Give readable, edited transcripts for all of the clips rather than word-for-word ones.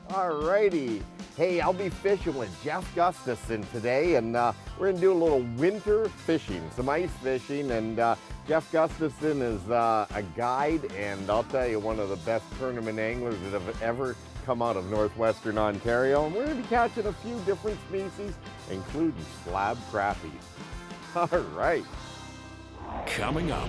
Alrighty. Hey, I'll be fishing with Jeff Gustafson today, and we're gonna do a little winter fishing, some ice fishing, and Jeff Gustafson is a guide, and I'll tell you, one of the best tournament anglers that have ever come out of northwestern Ontario, and we're gonna be catching a few different species, including slab crappies. All right. Coming up.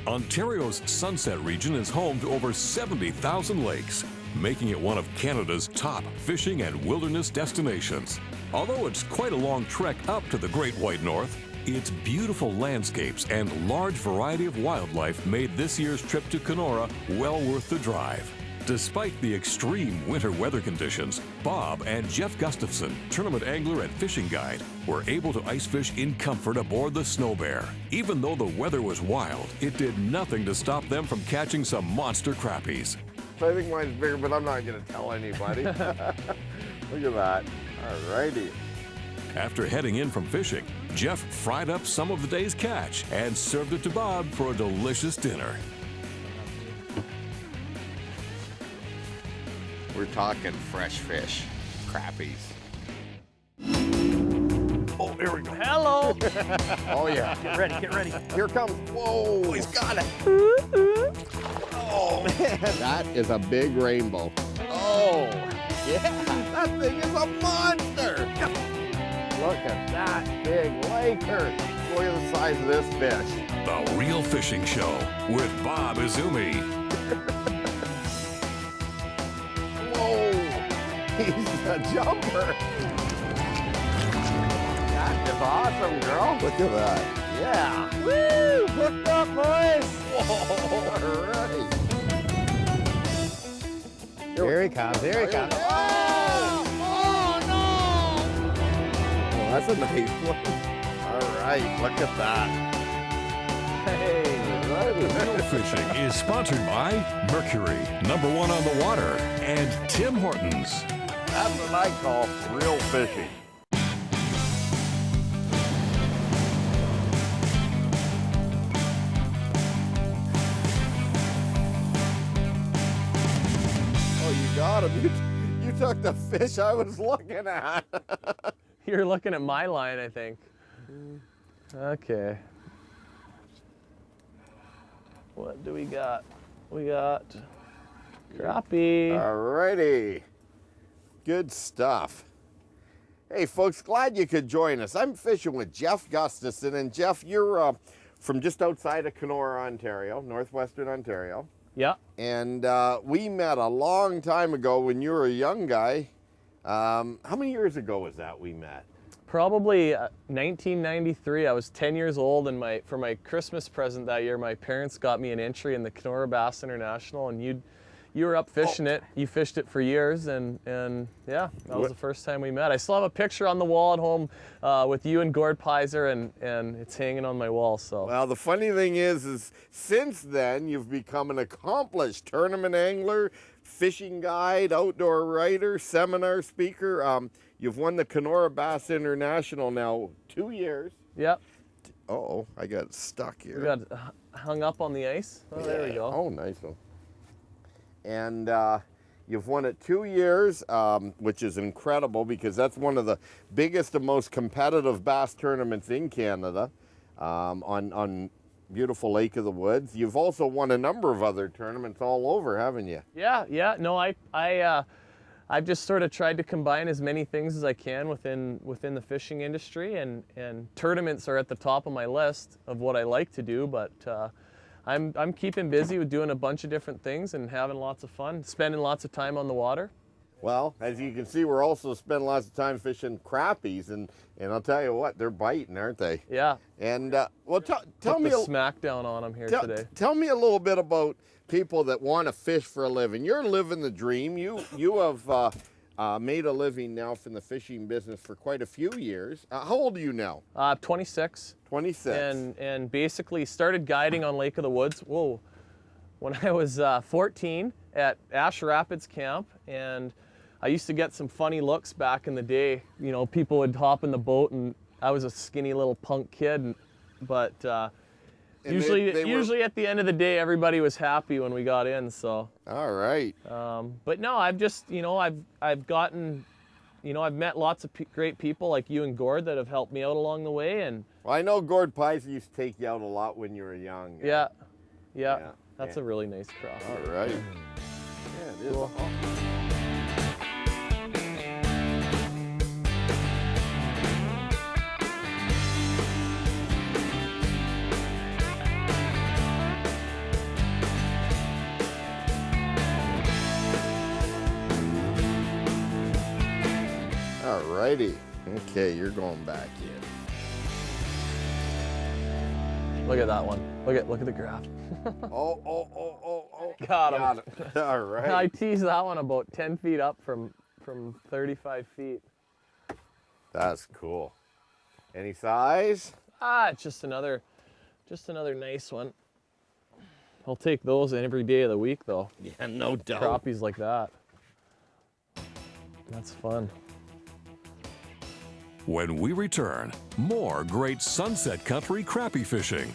Ontario's Sunset region is home to over 70,000 lakes, making it one of Canada's top fishing and wilderness destinations. Although it's quite a long trek up to the Great White North, its beautiful landscapes and large variety of wildlife made this year's trip to Kenora well worth the drive. Despite the extreme winter weather conditions, Bob and Jeff Gustafson, tournament angler and fishing guide, were able to ice fish in comfort aboard the SnoBear. Even though the weather was wild, it did nothing to stop them from catching some monster crappies. So I think mine's bigger, but I'm not gonna tell anybody. Look at that. All righty. After heading in from fishing, Jeff fried up some of the day's catch and served it to Bob for a delicious dinner. We're talking fresh fish, crappies. Oh, here we go. Hello. Oh yeah. Get ready, get ready. Here comes. Whoa, he's got it. Oh man, that is a big rainbow. Oh, yeah, that thing is a monster. Look at that big laker. Look at the size of this fish. The Real Fishing Show with Bob Izumi. Whoa, he's a jumper. That is awesome, girl. Look at that. Yeah. Woo! Hooked up, boys. Whoa, all right. Here he comes, here he comes. Oh, no! Oh, that's a nice one. All right, look at that. Hey, Real Fishing is sponsored by Mercury, #1 on the water, and Tim Hortons. That's what I call real fishing. Oh, you got him. You took the fish I was looking at. You're looking at my line, I think. Okay. What do we got? We got crappie. Alrighty. Good stuff. Hey folks, glad you could join us. I'm fishing with Jeff Gustafson, and Jeff, you're from just outside of Kenora, Ontario, northwestern Ontario. Yeah. And we met a long time ago when you were a young guy. How many years ago was that we met? Probably 1993. I was 10 years old, and for my Christmas present that year, my parents got me an entry in the Kenora Bass International, and you were up fishing it. You fished it for years, and yeah, that was the first time we met. I still have a picture on the wall at home with you and Gord Pizer, and it's hanging on my wall. So. Well, the funny thing is since then you've become an accomplished tournament angler, fishing guide, outdoor writer, seminar speaker. You've won the Kenora Bass International now 2 years. Yep. Uh-oh, I got stuck here. We got hung up on the ice. Oh, yeah. There we go. Oh, nice one. And you've won it 2 years, which is incredible because that's one of the biggest and most competitive bass tournaments in Canada on beautiful Lake of the Woods. You've also won a number of other tournaments all over, haven't you? Yeah. No, I've just sort of tried to combine as many things as I can within the fishing industry, and tournaments are at the top of my list of what I like to do, but I'm keeping busy with doing a bunch of different things and having lots of fun, spending lots of time on the water. Well, as you can see, we're also spending lots of time fishing crappies, and I'll tell you what, they're biting, aren't they? Yeah. And well, tell me a smackdown on them here today. Tell me a little bit about people that want to fish for a living. You're living the dream. You have made a living now from the fishing business for quite a few years. How old are you now? 26. 26. And basically started guiding on Lake of the Woods. Whoa. When I was 14 at Ash Rapids Camp, and I used to get some funny looks back in the day. You know, people would hop in the boat, and I was a skinny little punk kid, but And usually, they were- usually at the end of the day, everybody was happy when we got in. So, All right. but no, I've just, I've gotten, I've met lots of great people like you and Gord that have helped me out along the way, and Well, I know Gord Pies used to take you out a lot when you were young. yeah, Yeah, that's yeah. a really nice crappie. All right. Yeah, it is. Cool. All righty. Okay, you're going back in. Look at that one. Look at the graph. Oh. Got him. Got it. All right. I teased that one about 10 feet up from 35 feet. That's cool. Any size? It's just another nice one. I'll take those every day of the week though. Yeah, no doubt. Crappies like that. That's fun. When we return, more great Sunset Country crappie fishing.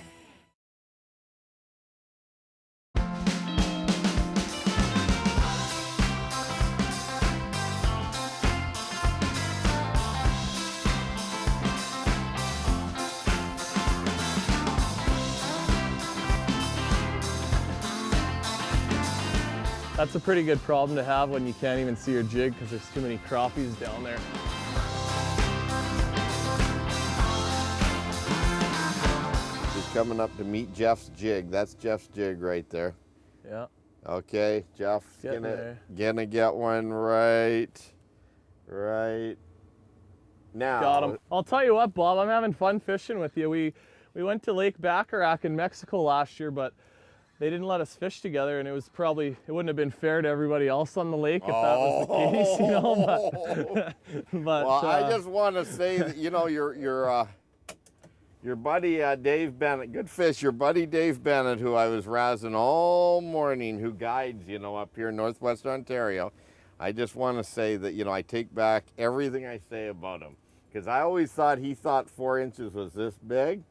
That's a pretty good problem to have when you can't even see your jig because there's too many crappies down there. He's coming up to meet Jeff's jig. That's Jeff's jig right there. Yeah. Okay, Jeff's Getting gonna get one right now. Got him. I'll tell you what, Bob, I'm having fun fishing with you. We went to Lake Bacharach in Mexico last year, but they didn't let us fish together, and it wouldn't have been fair to everybody else on the lake if that was the case, But Well, I just want to say that your buddy Dave Bennett, good fish. Your buddy Dave Bennett, who I was razzing all morning, who guides up here in Northwest Ontario. I just want to say that I take back everything I say about him, because I always thought he thought 4 inches was this big.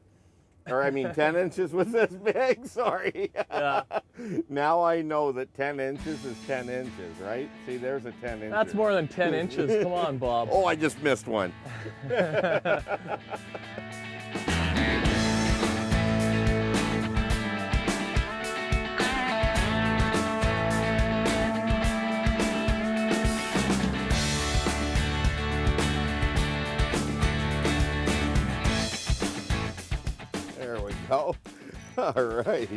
Or I mean 10 inches was this big, sorry. yeah. Now I know that 10 inches is 10 inches, right? See, there's a 10 inch. That's more than 10 inches. Come on, Bob. Oh, I just missed one. There we go. All right.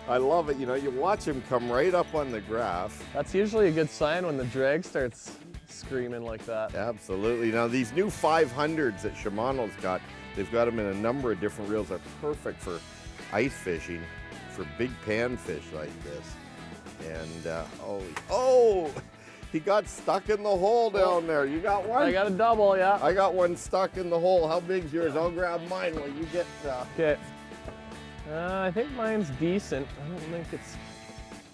I love it. You watch him come right up on the graph. That's usually a good sign when the drag starts screaming like that. Absolutely. Now, these new 500s that Shimano's got, they've got them in a number of different reels. They're perfect for ice fishing, for big panfish like this. And, he got stuck in the hole down there. You got one? I got a double, yeah. I got one stuck in the hole. How big's yours? I'll grab mine while you get... Okay. I think mine's decent. I don't think it's...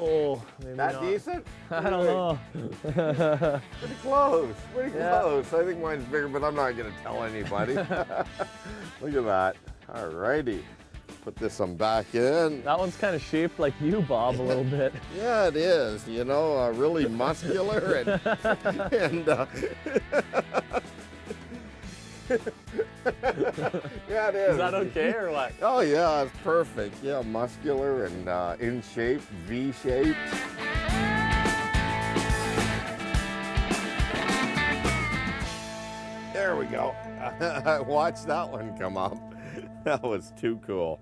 Oh, maybe That not. decent? I don't know. Pretty close. Pretty Yeah. close. I think mine's bigger, but I'm not going to tell anybody. Look at that. All righty. Put this one back in. That one's kind of shaped like you, Bob, a little bit. Yeah, it is. Really muscular and yeah, it is. Is that okay or what? Oh yeah, it's perfect. Yeah, muscular and in shape, V-shaped. There we go. Watch that one come up. That was too cool.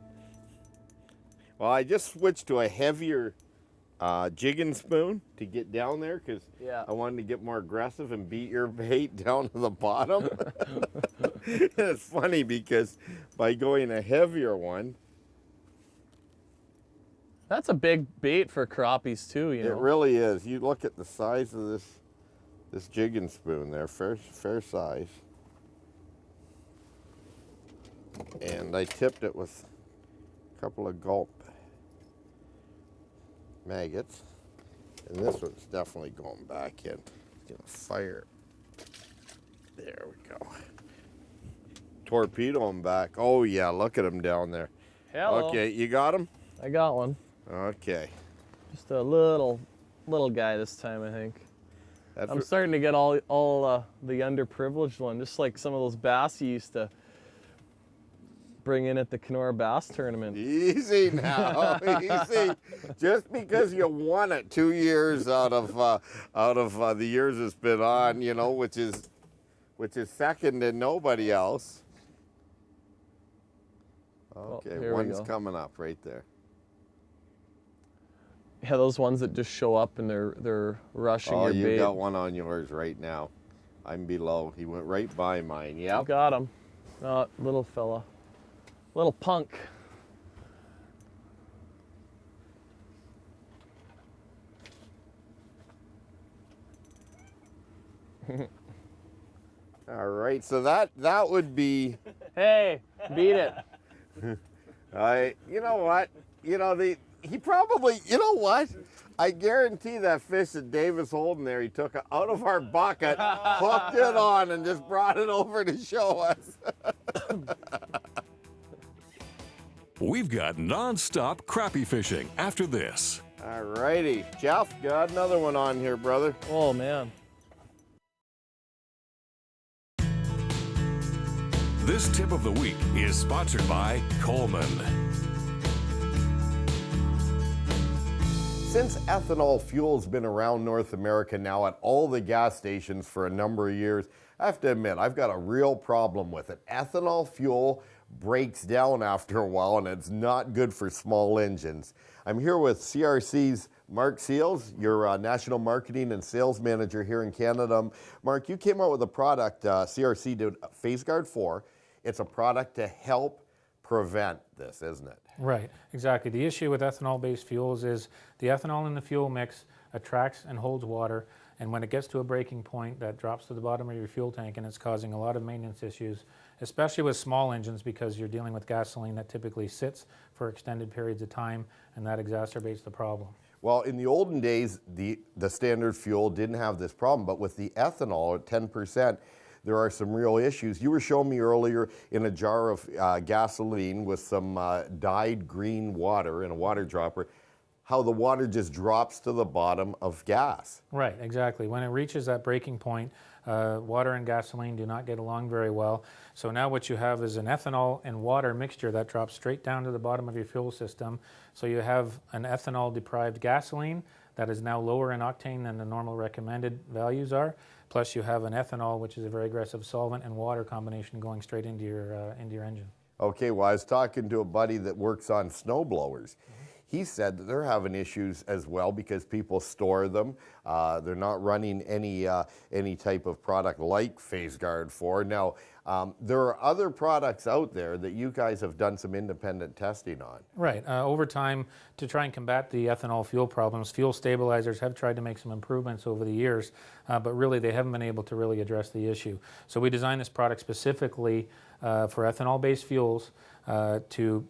Well, I just switched to a heavier jigging spoon to get down there because Yeah. I wanted to get more aggressive and beat your bait down to the bottom. It's funny because by going a heavier one, That's a big bait for crappies too, you know. it really is. You look at the size of this jigging spoon there, fair size. And I tipped it with a couple of gulp maggots. And this one's definitely going back in. It's gonna fire. There we go. Torpedo them back. Oh yeah, look at them down there. Hello. Okay, you got him? I got one. Okay. Just a little guy this time, I think. I'm starting to get all the underprivileged one, just like some of those bass you used to bring in at the Kenora Bass Tournament. Easy now, easy. Just because you won it 2 years out of the years it's been on, you know, which is second to nobody else. Okay, one's coming up right there. Yeah, those ones that just show up and they're rushing your bait. Oh, you got one on yours right now. I'm below. He went right by mine. Yep. Got him. Oh, little fella. Little punk. All right, so that would be. Hey, beat it. You know what? You know he probably. You know what? I guarantee that fish that Dave is holding there, he took it out of our bucket, hooked it on, and just brought it over to show us. We've got non-stop crappie fishing after this. All righty, Jeff, got another one on here, brother. Oh man. This tip of the week is sponsored by Coleman. Since ethanol fuel's been around North America now at all the gas stations for a number of years, I have to admit, I've got a real problem with it. Ethanol fuel breaks down after a while and it's not good for small engines. I'm here with CRC's Mark Seals, your National Marketing and Sales Manager here in Canada. Mark, you came out with a product, CRC did PhaseGuard 4. It's a product to help prevent this, isn't it? Right, exactly. The issue with ethanol-based fuels is the ethanol in the fuel mix attracts and holds water, and when it gets to a breaking point, that drops to the bottom of your fuel tank, and it's causing a lot of maintenance issues, especially with small engines, because you're dealing with gasoline that typically sits for extended periods of time, and that exacerbates the problem. Well, in the olden days, the standard fuel didn't have this problem, but with the ethanol at 10%, there are some real issues. You were showing me earlier in a jar of gasoline with some dyed green water in a water dropper, how the water just drops to the bottom of gas. Right, exactly. When it reaches that breaking point, water and gasoline do not get along very well. So now what you have is an ethanol and water mixture that drops straight down to the bottom of your fuel system. So you have an ethanol-deprived gasoline that is now lower in octane than the normal recommended values are. Plus you have an ethanol, which is a very aggressive solvent, and water combination going straight into your engine. Okay, well, I was talking to a buddy that works on snow blowers. He said that they're having issues as well because people store them. They're not running any type of product like PhaseGuard 4. Now, there are other products out there that you guys have done some independent testing on. Right. Over time, to try and combat the ethanol fuel problems, fuel stabilizers have tried to make some improvements over the years, but really they haven't been able to really address the issue. So we designed this product specifically for ethanol-based fuels to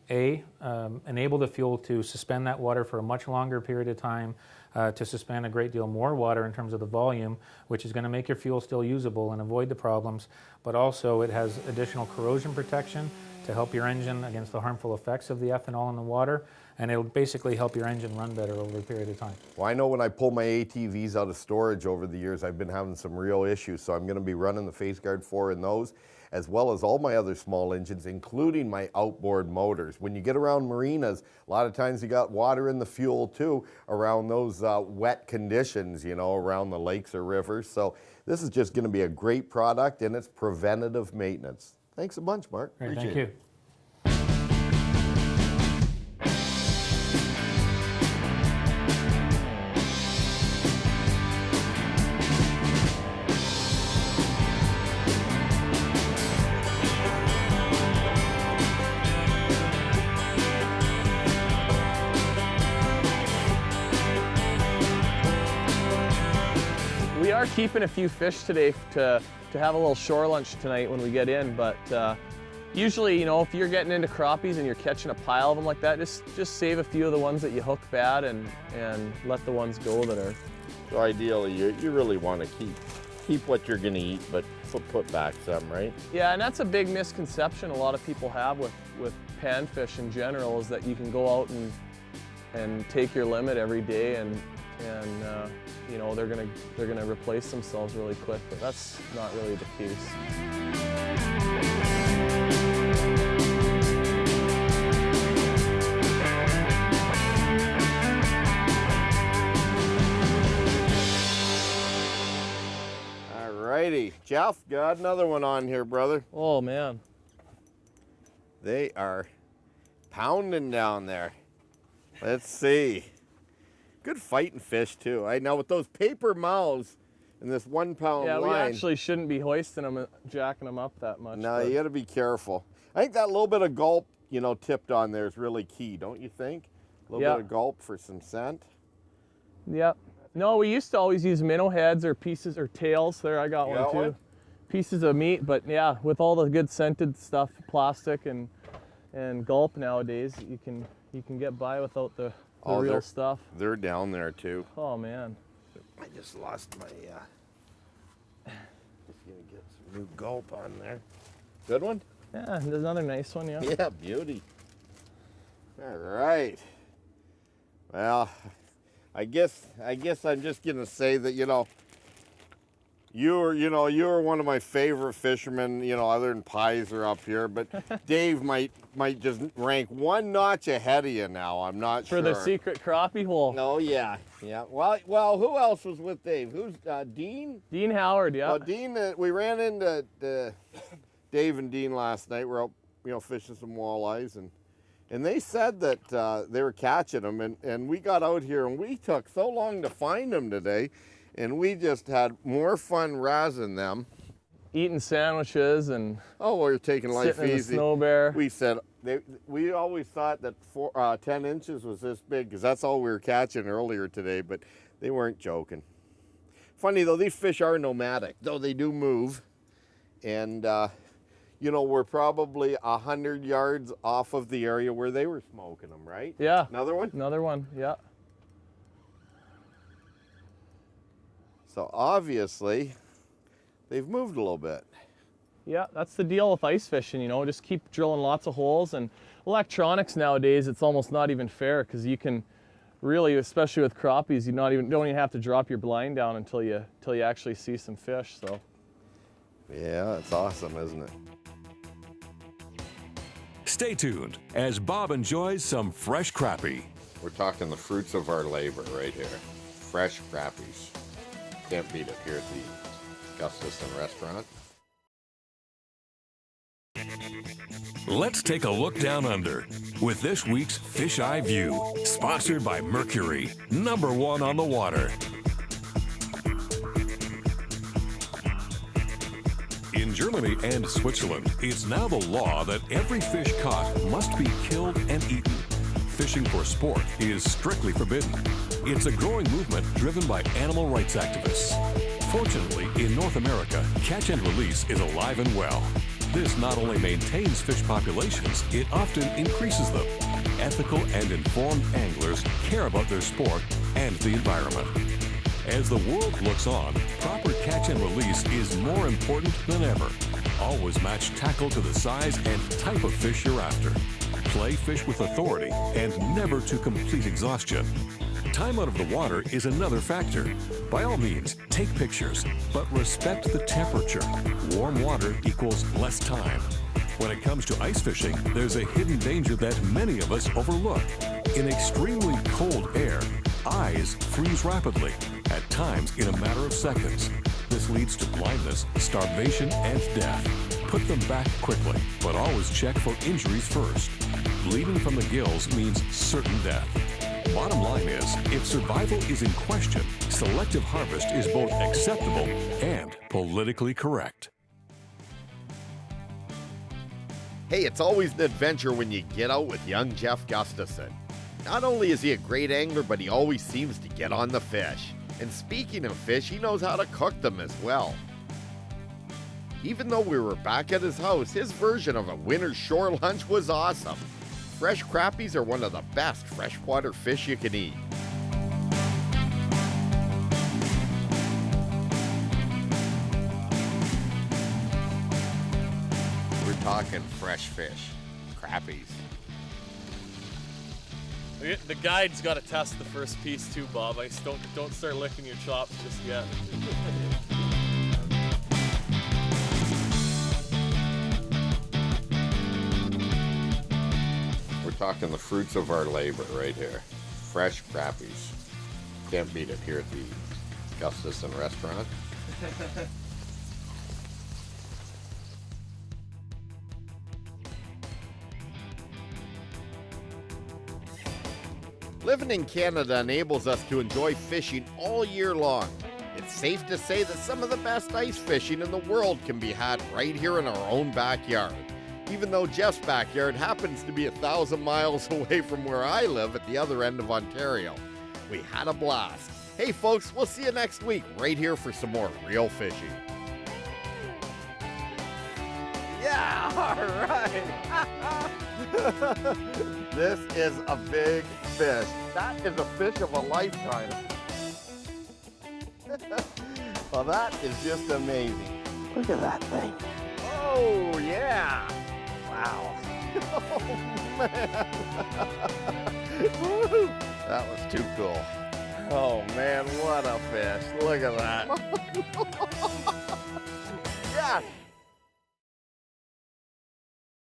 enable the fuel to suspend that water for a much longer period of time, to suspend a great deal more water in terms of the volume, which is going to make your fuel still usable and avoid the problems, but also it has additional corrosion protection to help your engine against the harmful effects of the ethanol in the water, and it'll basically help your engine run better over a period of time. Well, I know when I pull my ATVs out of storage over the years, I've been having some real issues, so I'm going to be running the PhaseGuard 4 in those, as well as all my other small engines, including my outboard motors. When you get around marinas, a lot of times you got water in the fuel too, around those wet conditions, you know, around the lakes or rivers. So this is just going to be a great product, and it's preventative maintenance. Thanks a bunch, Mark. Great, thank you. We are keeping a few fish today to have a little shore lunch tonight when we get in, but usually, you know, if you're getting into crappies and you're catching a pile of them like that, just save a few of the ones that you hook bad and let the ones go that are. So ideally, you really want to keep what you're going to eat, but put back some, right? Yeah, and that's a big misconception a lot of people have with panfish in general is that you can go out and take your limit every day, and you know, they're gonna replace themselves really quick, but that's not really the case. Alrighty, Jeff, got another one on here, brother. Oh man. They are pounding down there. Let's see. Good fighting fish too. I know with those paper mouths and this 1 pound line. Yeah, we actually shouldn't be hoisting them, jacking them up that much. No, you got to be careful. I think that little bit of gulp, you know, tipped on there is really key, don't you think? A little bit of gulp for some scent. Yep. No, we used to always use minnow heads or pieces or tails. There, I got one too. Pieces of meat, but yeah, with all the good scented stuff, plastic and gulp nowadays, you can get by without the real stuff. They're down there too. Oh man. I just lost my, just gonna get some new gulp on there. Good one? Yeah, there's another nice one, yeah. Yeah, beauty. All right. Well, I guess I'm just gonna say that, you know, you're one of my favorite fishermen, you know, other than Pies are up here, but Dave might just rank one notch ahead of you now. I'm not sure. For the secret crappie hole. Oh yeah. Well, who else was with Dave? Who's Dean? Dean Howard, yeah. Well, Dean, we ran into Dave and Dean last night. We're out, you know, fishing some walleyes, and they said that they were catching them, and we got out here and we took so long to find them today. And we just had more fun razzing them. Eating sandwiches and we were taking life easy. SnoBear. We said, we always thought that 10 inches was this big because that's all we were catching earlier today, but they weren't joking. Funny though, these fish are nomadic, though they do move. And, you know, we're probably 100 yards off of the area where they were smoking them, right? Yeah. Another one? Another one, yeah. So obviously, they've moved a little bit. Yeah, that's the deal with ice fishing, you know, just keep drilling lots of holes. And electronics nowadays, it's almost not even fair because you can really, especially with crappies, you don't even have to drop your blind down until you actually see some fish. So. Yeah, it's awesome, isn't it? Stay tuned as Bob enjoys some fresh crappie. We're talking the fruits of our labor right here. Fresh crappies. Can't beat it here at the Gustafson restaurant. Let's take a look down under with this week's Fisheye View, sponsored by Mercury, #1 on the water. In Germany and Switzerland, it's now the law that every fish caught must be killed and eaten. Fishing for sport is strictly forbidden. It's a growing movement driven by animal rights activists. Fortunately, in North America, catch and release is alive and well. This not only maintains fish populations, it often increases them. Ethical and informed anglers care about their sport and the environment. As the world looks on, proper catch and release is more important than ever. Always match tackle to the size and type of fish you're after. Play fish with authority and never to complete exhaustion. Time out of the water is another factor. By all means, take pictures, but respect the temperature. Warm water equals less time. When it comes to ice fishing, there's a hidden danger that many of us overlook. In extremely cold air, eyes freeze rapidly, at times in a matter of seconds. This leads to blindness, starvation, and death. Put them back quickly, but always check for injuries first. Bleeding from the gills means certain death. Bottom line is, if survival is in question, selective harvest is both acceptable and politically correct. Hey, it's always an adventure when you get out with young Jeff Gustafson. Not only is he a great angler, but he always seems to get on the fish. And speaking of fish, he knows how to cook them as well. Even though we were back at his house, his version of a winter shore lunch was awesome. Fresh crappies are one of the best freshwater fish you can eat. We're talking fresh fish, crappies. Crappies. The guide's got to test the first piece too, Bob. I just don't start licking your chops just yet. We're talking the fruits of our labor right here. Fresh crappies. Can't beat it here at the Gustafson restaurant. Living in Canada enables us to enjoy fishing all year long. It's safe to say that some of the best ice fishing in the world can be had right here in our own backyard. Even though Jeff's backyard happens to be 1,000 miles away from where I live at the other end of Ontario. We had a blast. Hey folks, we'll see you next week right here for some more real fishing. Yeah, all right. This is a big fish. That is a fish of a lifetime. Well, that is just amazing. Look at that thing. Oh, yeah. Wow. Oh, man. Woo. That was too cool. Oh, man, what a fish. Look at that. Yes.